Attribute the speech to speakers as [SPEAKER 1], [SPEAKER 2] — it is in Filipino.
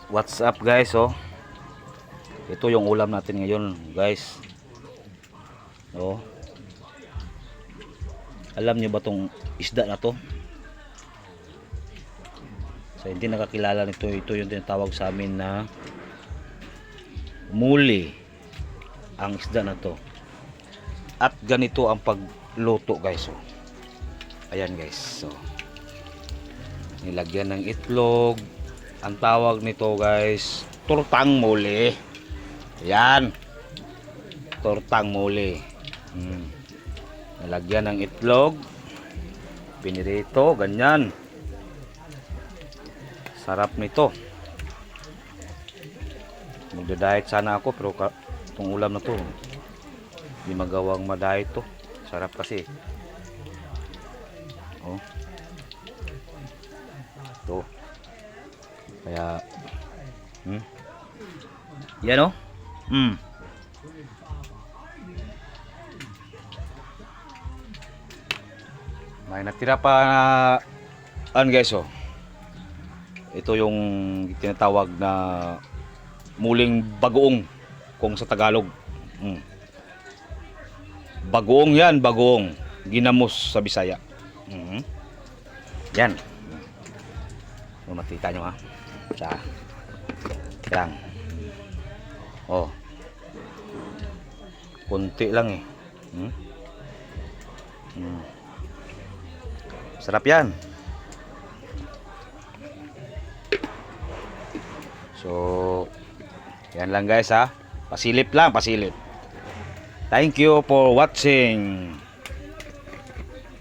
[SPEAKER 1] What's up guys, oh. Ito yung ulam natin ngayon, guys. Oh. Alam niyo ba tong isda na to? Sa hindi nakakilala nito, ito yung tinatawag sa amin na muli. Ang isda na to. At ganito ang pagluto, guys, oh. Ayan, guys. So, nilagyan ng itlog. Ang tawag nito, guys, tortang muli. Yan, tortang muli. Nalagyan ng itlog, pinirito, ganyan. Sarap nito. Magda-diet sana ako, pero itong ulam na to hindi magawang ma-diet to. Sarap kasi. Oh, to kaya yan, oh. May natira pa na guys, oh. Ito yung tinatawag na muling bagoong kung sa Tagalog. Bagoong yan, bagoong. Ginamos sa Bisaya. Yan. Makita nyo, ha. Yan. Oh. Kunti lang, eh. Sarap yan. So, yan lang guys, ha. Pasilip lang, pasilip. Thank you for watching.